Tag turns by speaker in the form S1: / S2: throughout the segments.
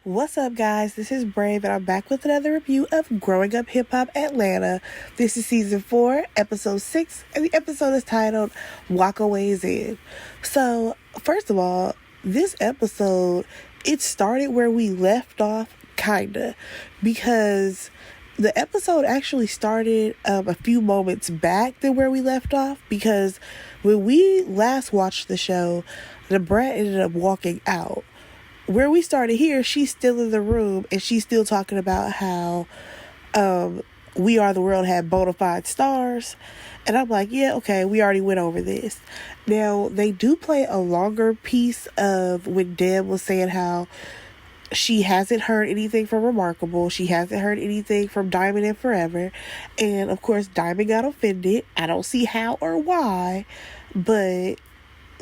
S1: What's up, guys? This is Brave, and I'm back with another review of Growing Up Hip Hop Atlanta. This is season 4, episode 6, and the episode is titled Walkaways In. So, first of all, this episode, it started where we left off, kinda, because the episode actually started a few moments back than where we left off, because when we last watched the show, the brat ended up walking out. Where we started here, she's still in the room and she's still talking about how We Are the World had bona fide stars. And I'm like, yeah, okay, we already went over this. Now, they do play a longer piece of when Deb was saying how she hasn't heard anything from Remarkable. She hasn't heard anything from Diamond and Forever. And, of course, Diamond got offended. I don't see how or why, but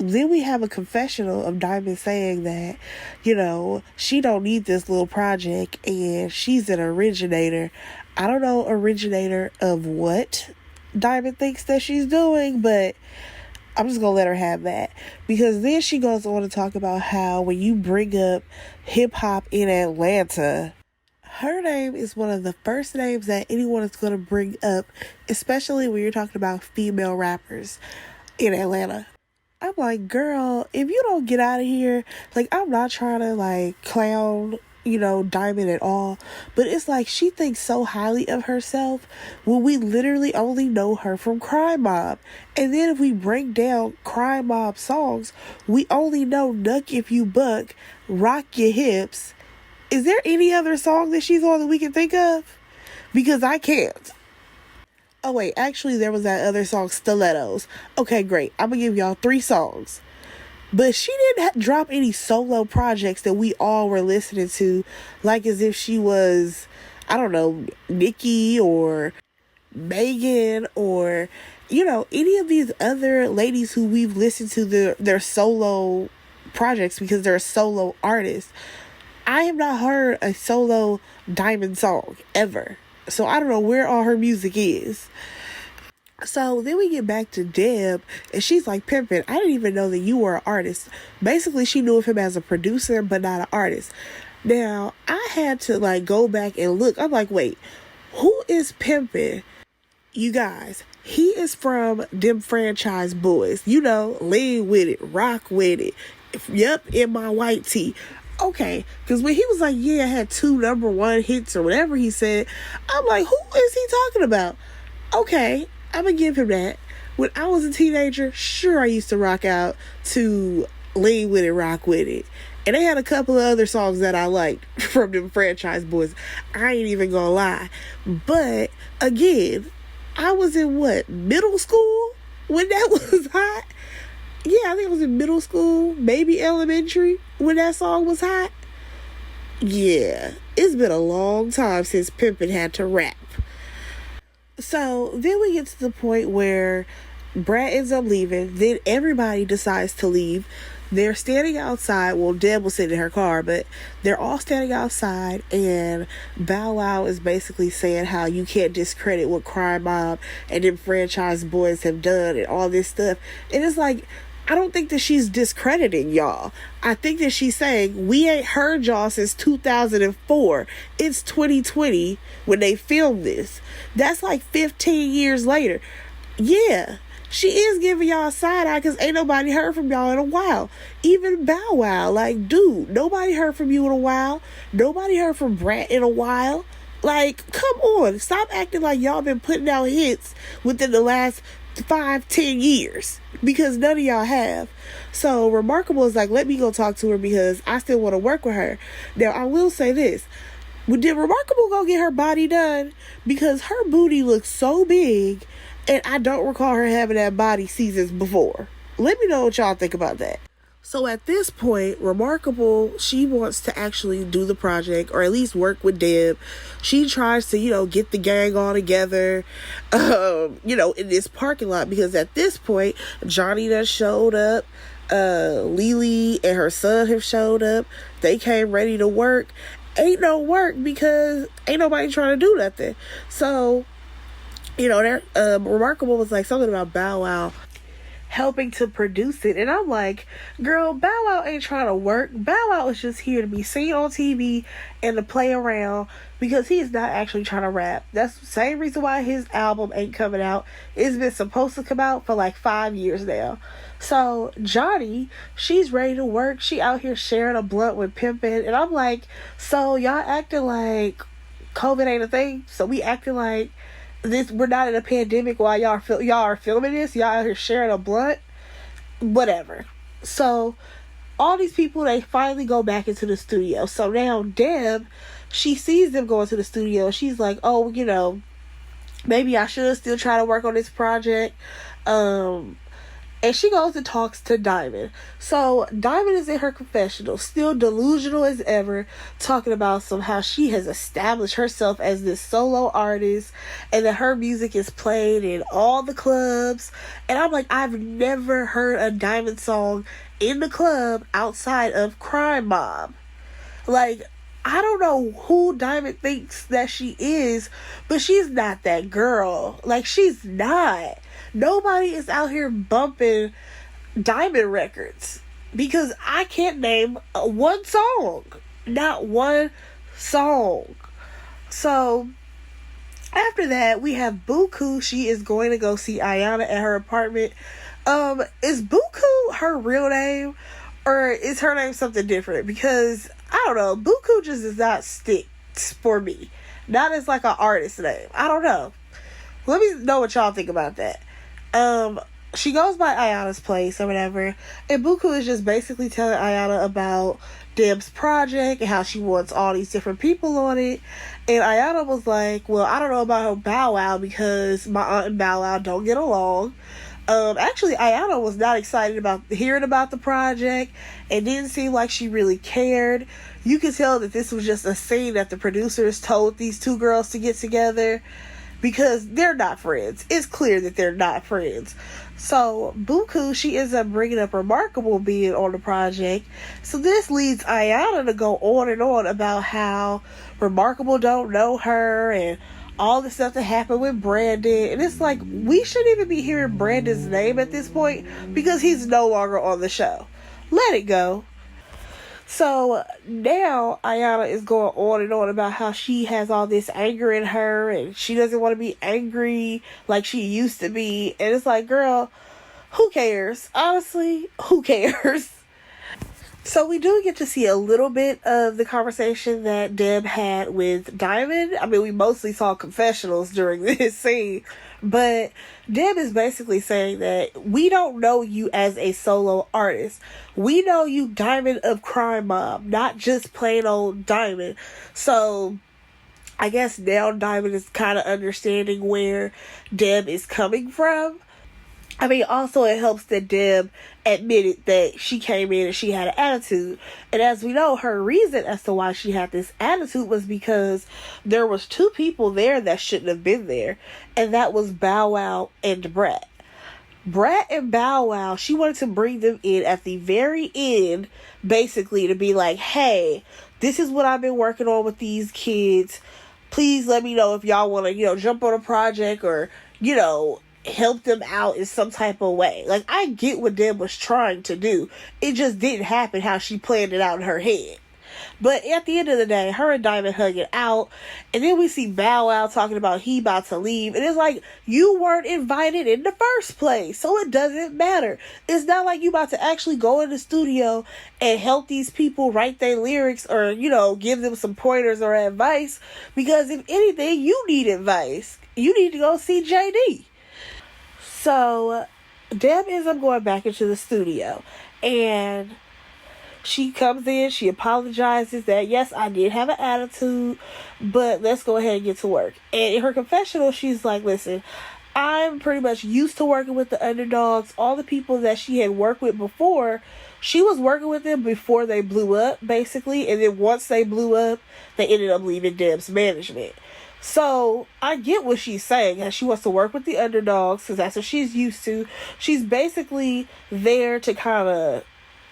S1: then we have a confessional of Diamond saying that, she don't need this little project and she's an originator. I don't know originator of what Diamond thinks that she's doing, but I'm just going to let her have that. Because then she goes on to talk about how when you bring up hip hop in Atlanta, her name is one of the first names that anyone is going to bring up, especially when you're talking about female rappers in Atlanta. I'm like, girl, if you don't get out of here, I'm not trying to, clown, Diamond at all, but it's like she thinks so highly of herself when we literally only know her from Crime Mob. And then if we break down Crime Mob songs, we only know Nuck If You Buck, Rock Your Hips. Is there any other song that she's on that we can think of? Because I can't. Oh, wait, actually, there was that other song, Stilettos. Okay, great. I'm going to give y'all 3 songs. But she didn't drop any solo projects that we all were listening to, like as if she was, I don't know, Nicki or Megan or, any of these other ladies who we've listened to their solo projects because they're solo artists. I have not heard a solo Diamond song, ever. So I don't know where all her music is. So then we get back to Deb, and she's like, Pimpin', I didn't even know that you were an artist. Basically, she knew of him as a producer, but not an artist. Now, I had to, go back and look. I'm like, wait, who is Pimpin'? You guys, he is from them franchise boys. Lean with it, rock with it. Yep, in my white tee. Okay, because when he was like, yeah, I had 2 number 1 hits or whatever he said, I'm like, who is he talking about? Okay, I'm going to give him that. When I was a teenager, sure, I used to rock out to Lean With It, Rock With It. And they had a couple of other songs that I liked from them franchise boys. I ain't even going to lie. But, again, I was in middle school when that was hot? Yeah, I think I was in middle school, maybe elementary, when that song was hot. Yeah, it's been a long time since Pimpin' had to rap. So then we get to the point where Brad ends up leaving. Then everybody decides to leave. They're standing outside. Well, Deb was sitting in her car, but they're all standing outside, and Bow Wow is basically saying how you can't discredit what Crime Mob and them franchise boys have done and all this stuff. And it's like, I don't think that she's discrediting y'all. I think that she's saying, we ain't heard y'all since 2004. It's 2020 when they filmed this. That's 15 years later. Yeah, she is giving y'all a side eye because ain't nobody heard from y'all in a while. Even Bow Wow, dude, nobody heard from you in a while. Nobody heard from Brat in a while. Come on. Stop acting like y'all been putting out hits within the last 5-10 years, because none of y'all have. So Remarkable is like, let me go talk to her because I still want to work with her. Now, I will say this. Did Remarkable go get her body done? Because her booty looks so big, and I don't recall her having that body seasons before. Let me know what y'all think about that. So at this point, Remarkable, she wants to actually do the project, or at least work with Deb. She tries to, get the gang all together, in this parking lot, because at this point, Johnny done showed up, Lily and her son have showed up. They came ready to work. Ain't no work because ain't nobody trying to do nothing. So, Remarkable was like something about Bow Wow helping to produce it. And I'm like, girl, Bow Wow ain't trying to work. Bow Wow is just here to be seen on TV and to play around, because he's not actually trying to rap. That's the same reason why his album ain't coming out. It's been supposed to come out for like 5 years now. So Johnny, she's ready to work. She out here sharing a blunt with Pimpin'. And I'm like, so y'all acting like COVID ain't a thing? So we acting like this, we're not in a pandemic while y'all are filming this? Y'all out here sharing a blunt? Whatever. So all these people, they finally go back into the studio. So now Deb, she sees them going to the studio. She's like, oh, maybe I should still try to work on this project. And she goes and talks to Diamond. So Diamond is in her confessional, still delusional as ever, talking about how she has established herself as this solo artist and that her music is played in all the clubs. And I'm like, I've never heard a Diamond song in the club outside of Crime Mob. Like, I don't know who Diamond thinks that she is, but she's not that girl. Like, she's not. Nobody is out here bumping Diamond records, because I can't name one song. Not one song. So after that, we have Buku. She is going to go see Ayana at her apartment. Is Buku her real name, or is her name something different? Because I don't know. Buku just does not stick for me. Not as like an artist name. I don't know. Let me know what y'all think about that. She goes by Ayana's place or whatever, and Buku is just basically telling Ayana about Deb's project and how she wants all these different people on it. And Ayana was like, well, I don't know about Bow Wow, because my aunt and Bow Wow don't get along. Actually, Ayana was not excited about hearing about the project and didn't seem like she really cared. You could tell that this was just a scene that the producers told these two girls to get together, because they're not friends. It's clear that they're not friends. So Buku, she ends up bringing up Remarkable being on the project. So this leads Ayana to go on and on about how Remarkable don't know her and all the stuff that happened with Brandon. And it's like, we shouldn't even be hearing Brandon's name at this point, because he's no longer on the show. Let it go. So now Ayana is going on and on about how she has all this anger in her and she doesn't want to be angry like she used to be. And it's like, girl, who cares? Honestly, who cares? So we do get to see a little bit of the conversation that Deb had with Diamond. I mean, we mostly saw confessionals during this scene, but Deb is basically saying that we don't know you as a solo artist. We know you Diamond of Crime Mob, not just plain old Diamond. So I guess now Diamond is kind of understanding where Deb is coming from. I mean, also it helps that Deb admitted that she came in and she had an attitude. And as we know, her reason as to why she had this attitude was because there was two people there that shouldn't have been there. And that was Bow Wow and Brat. Brat and Bow Wow, she wanted to bring them in at the very end, basically to be like, hey, this is what I've been working on with these kids. Please let me know if y'all want to, jump on a project or, help them out in some type of way. Like, I get what Deb was trying to do. It just didn't happen how she planned it out in her head. But at the end of the day, her and Diamond hugging out, and then we see Bow Wow talking about he about to leave, and it's like, you weren't invited in the first place, so it doesn't matter. It's not like you about to actually go in the studio and help these people write their lyrics or, give them some pointers or advice, because if anything, you need advice. You need to go see JD. So Deb ends up going back into the studio, and she comes in, she apologizes that, yes, I did have an attitude, but let's go ahead and get to work. And in her confessional, she's like, listen, I'm pretty much used to working with the underdogs. All the people that she had worked with before, she was working with them before they blew up, basically. And then once they blew up, they ended up leaving Deb's management. So I get what she's saying, that she wants to work with the underdogs because that's what she's used to. She's basically there to kind of,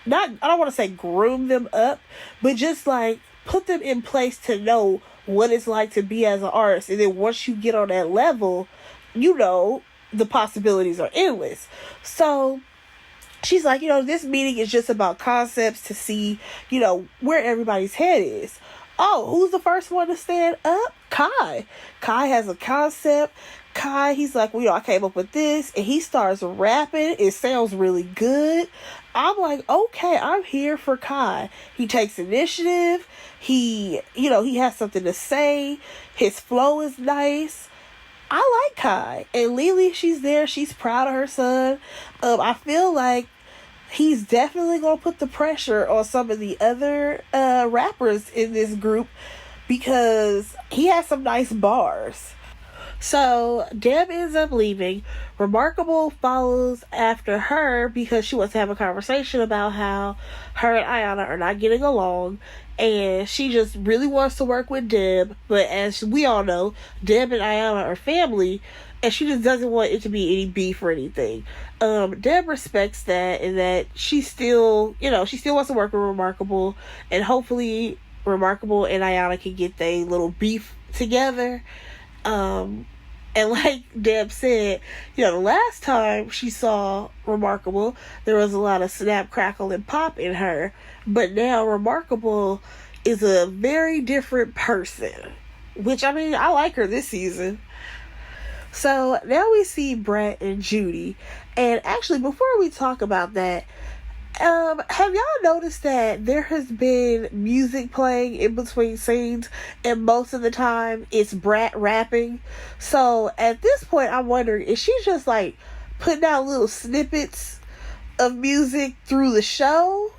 S1: I don't want to say groom them up, but just like put them in place to know what it's like to be as an artist. And then once you get on that level, the possibilities are endless. So she's like, this meeting is just about concepts to see, where everybody's head is. Oh, who's the first one to stand up? Kai. Kai has a concept. Kai, he's like, well, I came up with this, and he starts rapping. It sounds really good. I'm like, okay, I'm here for Kai. He takes initiative. He has something to say. His flow is nice. I like Kai. And Lily, she's there. She's proud of her son. I feel like he's definitely going to put the pressure on some of the other rappers in this group because he has some nice bars. So Deb ends up leaving. Remarkable follows after her because she wants to have a conversation about how her and Ayana are not getting along. And she just really wants to work with Deb. But as we all know, Deb and Ayana are family. And she just doesn't want it to be any beef or anything. Deb respects that, and that she still wants to work with Remarkable. And hopefully Remarkable and Ayana can get their little beef together. And like Deb said, the last time she saw Remarkable, there was a lot of snap, crackle, and pop in her. But now Remarkable is a very different person. Which, I like her this season. So now we see Brett and Judy. And actually, before we talk about that, have y'all noticed that there has been music playing in between scenes, and most of the time it's Brat rapping? So at this point, I'm wondering, is she just like putting out little snippets of music through the show?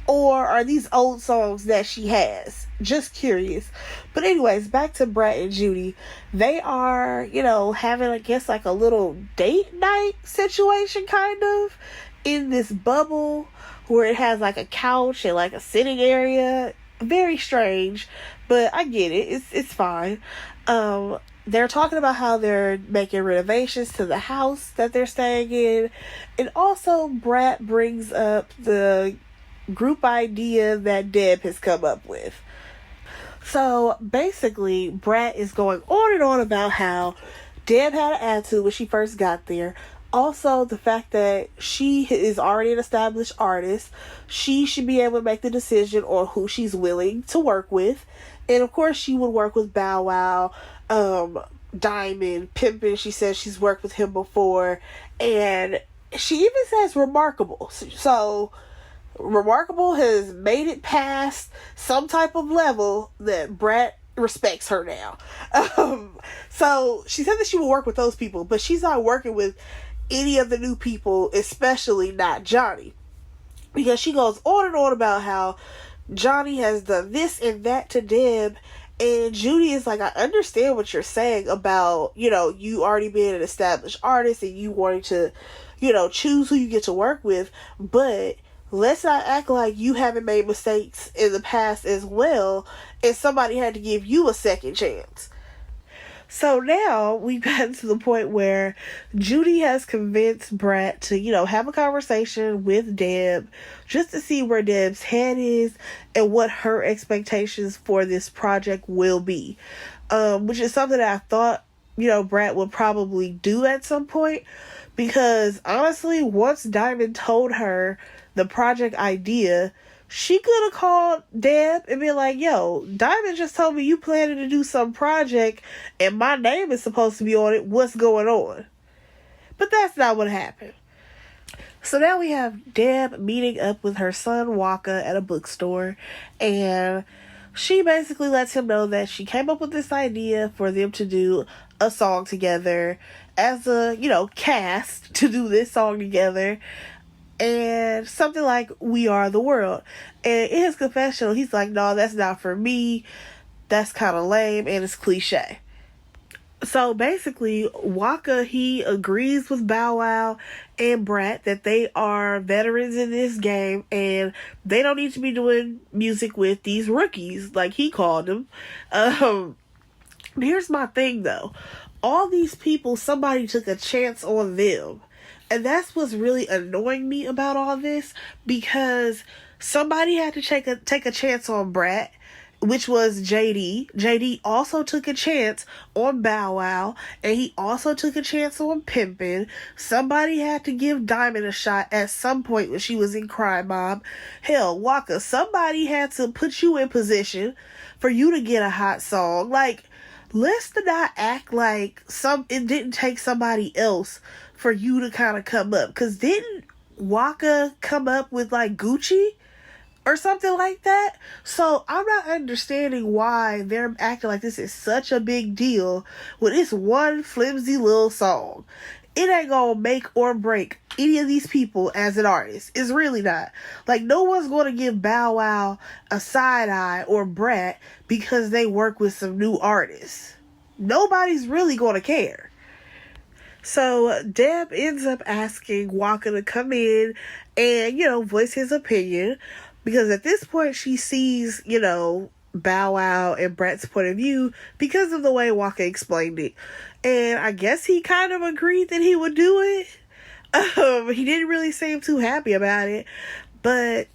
S1: Or are these old songs that she has? Just curious. But anyways, back to Brat and Judy. They are, having, I guess, like a little date night situation, kind of, in this bubble where it has like a couch and like a sitting area. Very strange, but I get it. It's fine. They're talking about how they're making renovations to the house that they're staying in. And also Brat brings up the group idea that Deb has come up with. So basically, Brat is going on and on about how Deb had an attitude when she first got there. Also, the fact that she is already an established artist, she should be able to make the decision on who she's willing to work with. And of course, she would work with Bow Wow, Diamond, Pimpin'. She says she's worked with him before. And she even says Remarkable. So Remarkable has made it past some type of level that Brat respects her now. So she said that she will work with those people, but she's not working with any of the new people, especially not Johnny. Because she goes on and on about how Johnny has done this and that to Deb. And Judy is like, I understand what you're saying about, you already being an established artist and you wanting to, choose who you get to work with. But let's not act like you haven't made mistakes in the past as well, and somebody had to give you a second chance. So now we've gotten to the point where Judy has convinced Brat to, have a conversation with Deb just to see where Deb's head is and what her expectations for this project will be. Which is something that I thought, Brat would probably do at some point. Because honestly, once Diamond told her the project idea, she could have called Deb and been like, yo, Diamond just told me you planning to do some project and my name is supposed to be on it. What's going on? But that's not what happened. So now we have Deb meeting up with her son Waka at a bookstore, and she basically lets him know that she came up with this idea for them to do a song together as a, cast to do this song together. And something like We Are the World. And in his confessional, he's like, no, that's not for me. That's kind of lame and it's cliche. So basically, Waka, he agrees with Bow Wow and Brat that they are veterans in this game and they don't need to be doing music with these rookies, like he called them. Here's my thing though. All these people, somebody took a chance on them. And that's what's really annoying me about all this, because somebody had to take a chance on Brat, which was JD. JD also took a chance on Bow Wow, and he also took a chance on Pimpin'. Somebody had to give Diamond a shot at some point when she was in Crime Mob. Hell, Waka, somebody had to put you in position for you to get a hot song. Like, let's not act like it didn't take somebody else for you to kind of come up. Because didn't Waka come up with, like, Gucci? Or something like that. So I'm not understanding why they're acting like this is such a big deal when it's one flimsy little song. It ain't gonna make or break any of these people as an artist. It's really not. Like, no one's gonna give Bow Wow a side eye or Brat because they work with some new artists. Nobody's really gonna care. So Deb ends up asking Waka to come in and, voice his opinion. Because at this point, she sees, Bow Wow and Brat's point of view because of the way Waka explained it. And I guess he kind of agreed that he would do it. He didn't really seem too happy about it. But,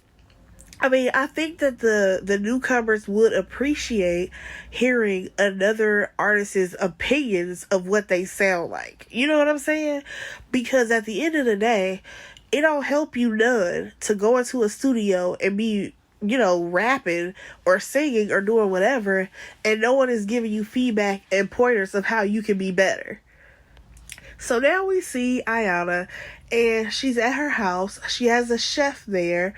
S1: I think that the newcomers would appreciate hearing another artist's opinions of what they sound like. You know what I'm saying? Because at the end of the day, it don't help you none to go into a studio and be, rapping or singing or doing whatever, and no one is giving you feedback and pointers of how you can be better. So now we see Ayana, and she's at her house. She has a chef there.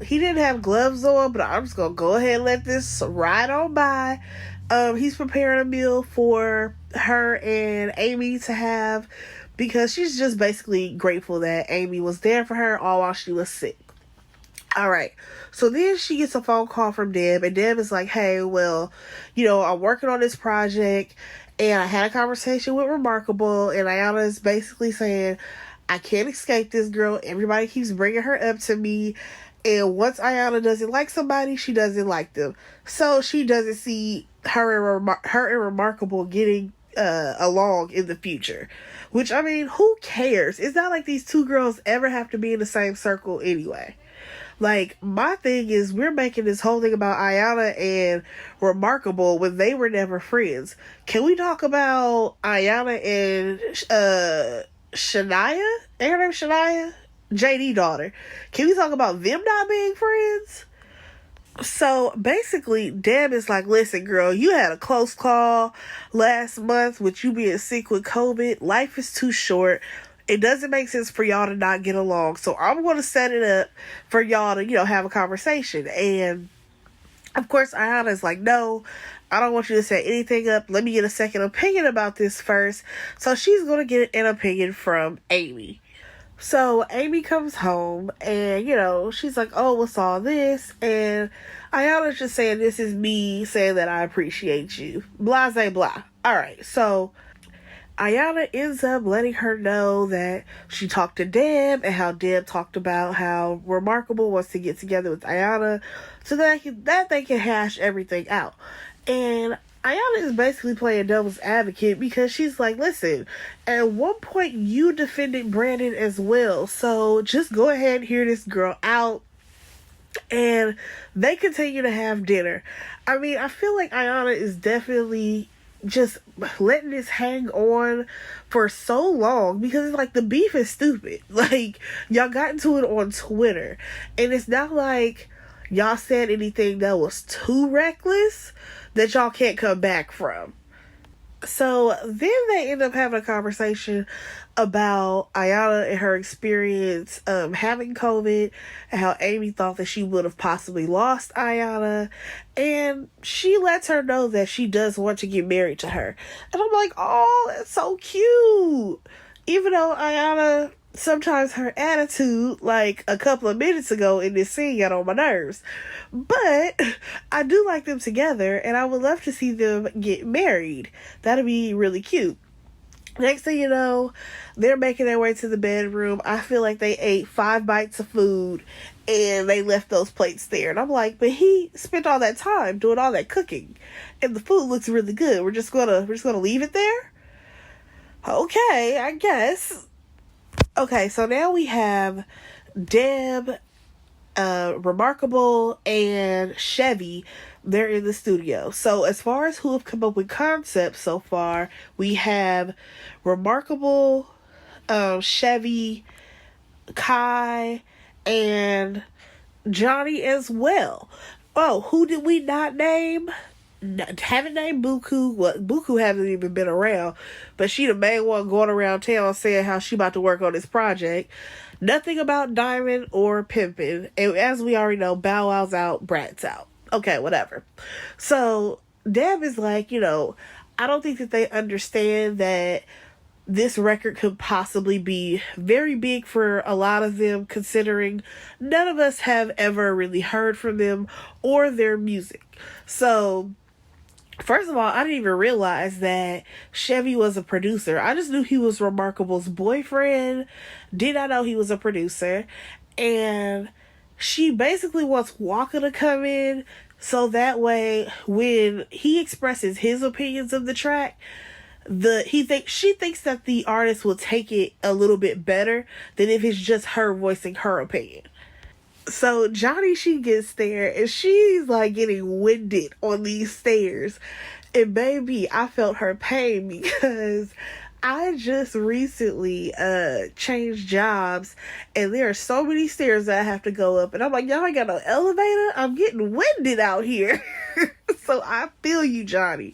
S1: He didn't have gloves on, but I'm just gonna go ahead and let this ride on by. He's preparing a meal for her and Amy to have, because she's just basically grateful that Amy was there for her all while she was sick. Alright, so then she gets a phone call from Deb, and Deb is like, hey, well, I'm working on this project, and I had a conversation with Remarkable, and Ayana is basically saying, I can't escape this girl. Everybody keeps bringing her up to me, and once Ayana doesn't like somebody, she doesn't like them. So she doesn't see her and Remarkable getting along in the future. Which, who cares? It's not like these two girls ever have to be in the same circle anyway. Like, my thing is, we're making this whole thing about Ayana and Remarkable when they were never friends. Can we talk about Ayana and Shania? Ain't her name Shania? JD daughter. Can we talk about them not being friends? So basically, Deb is like, listen, girl, you had a close call last month with you being sick with COVID. Life is too short. It doesn't make sense for y'all to not get along. So I'm going to set it up for y'all to, have a conversation. And of course, Ayana is like, no, I don't want you to set anything up. Let me get a second opinion about this first. So she's going to get an opinion from Amy. So Amy comes home and, she's like, oh, what's all this? And Ayana's just saying, this is me saying that I appreciate you. Blah, blah, blah. All right. So Ayana ends up letting her know that she talked to Deb, and how Deb talked about how Remarkable wants to get together with Ayana so that they can hash everything out. And Ayana is basically playing devil's advocate because she's like, listen, at one point you defended Brandon as well, so just go ahead and hear this girl out. And they continue to have dinner. I feel like Ayana is definitely just letting this hang on for so long because it's like the beef is stupid. Like, y'all got into it on Twitter, and it's not like y'all said anything that was too reckless that y'all can't come back from. So then they end up having a conversation about Ayana and her experience having COVID, and how Amy thought that she would have possibly lost Ayana, and she lets her know that she does want to get married to her. And I'm like, oh, that's so cute. Even though Ayana, sometimes her attitude, like a couple of minutes ago in this scene, got on my nerves. But I do like them together, and I would love to see them get married. That'd be really cute. Next thing you know, they're making their way to the bedroom. I feel like they ate 5 bites of food and they left those plates there. And I'm like, but he spent all that time doing all that cooking, and the food looks really good. We're just gonna leave it there? Okay, I guess. Okay, so now we have Deb, Remarkable, and Chevy they're in the studio. So as far as who have come up with concepts so far, we have Remarkable, Chevy, Kai, and Johnny as well. Oh, who did we not name? Haven't named Buku. Well, Buku hasn't even been around, but she the main one going around town saying how she about to work on this project. Nothing about Diamond or Pimpin'. And as we already know, Bow Wow's out, Brat's out. Okay, whatever. So Deb is like, I don't think that they understand that this record could possibly be very big for a lot of them, considering none of us have ever really heard from them or their music. So first of all, I didn't even realize that Chevy was a producer. I just knew he was Remarkable's boyfriend. Did not know he was a producer. And she basically wants Walker to come in so that way when he expresses his opinions of the track, she thinks that the artist will take it a little bit better than if it's just her voicing her opinion. So Johnny, she gets there and she's like getting winded on these stairs. And baby, I felt her pain because I just recently changed jobs and there are so many stairs that I have to go up. And I'm like, y'all ain't got no elevator? I'm getting winded out here. So I feel you, Johnny.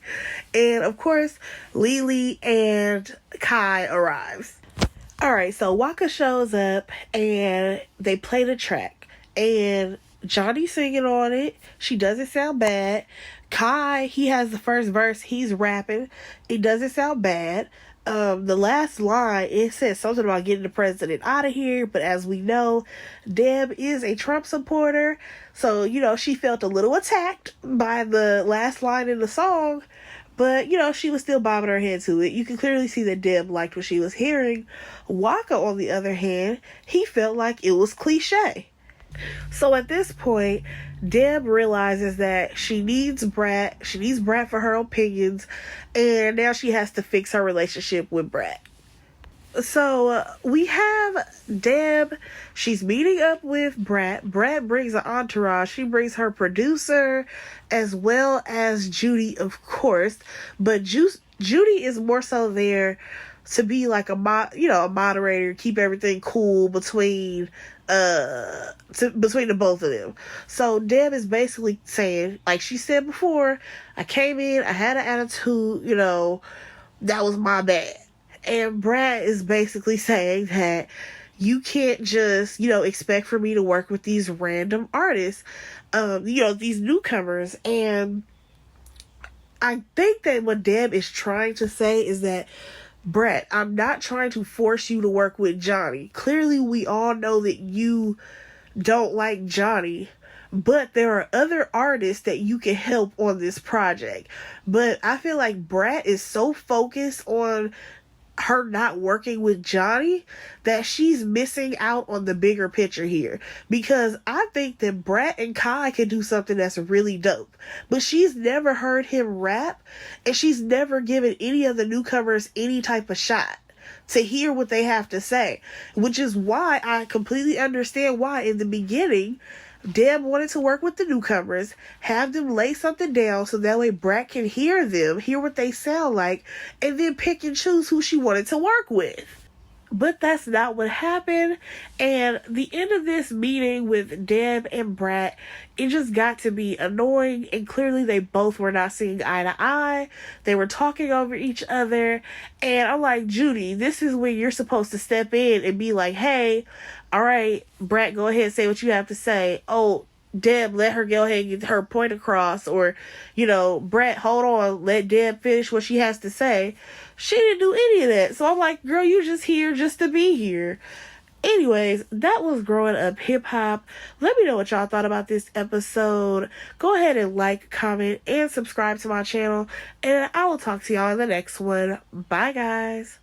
S1: And of course, Lily and Kai arrives. Alright, so Waka shows up and they play the track. And Johnny's singing on it. She doesn't sound bad. Kai, he has the first verse. He's rapping. It doesn't sound bad. The last line, it says something about getting the president out of here. But as we know, Deb is a Trump supporter. So, she felt a little attacked by the last line in the song. But, she was still bobbing her head to it. You can clearly see that Deb liked what she was hearing. Waka, on the other hand, he felt like it was cliche. So at this point, Deb realizes that she needs Brat. She needs Brat for her opinions. And now she has to fix her relationship with Brat. So we have Deb. She's meeting up with Brat. Brat brings an entourage. She brings her producer as well as Judy, of course. But Judy is more so there to be like a moderator, keep everything cool between the both of them. So Deb is basically saying, like she said before, I came in, I had an attitude, that was my bad. And Brad is basically saying that you can't just, expect for me to work with these random artists, these newcomers. And I think that what Deb is trying to say is that, Brett, I'm not trying to force you to work with Johnny. Clearly, we all know that you don't like Johnny, but there are other artists that you can help on this project. But I feel like Brat is so focused on her not working with Johnny that she's missing out on the bigger picture here, because I think that Brat and Kai can do something that's really dope, but she's never heard him rap and she's never given any of the newcomers any type of shot to hear what they have to say, which is why I completely understand why in the beginning Deb wanted to work with the newcomers, have them lay something down so that way Brat can hear them, hear what they sound like, and then pick and choose who she wanted to work with. But that's not what happened. And the end of this meeting with Deb and Brat, it just got to be annoying. And clearly they both were not seeing eye to eye. They were talking over each other. And I'm like, Judy, this is when you're supposed to step in and be like, hey, all right, Brat, go ahead and say what you have to say. Oh, Deb, let her go ahead and get her point across. Or, Brat, hold on, let Deb finish what she has to say. She didn't do any of that. So I'm like, girl, you just here just to be here. Anyways, that was Growing Up Hip Hop. Let me know what y'all thought about this episode. Go ahead and like, comment, and subscribe to my channel. And I will talk to y'all in the next one. Bye, guys.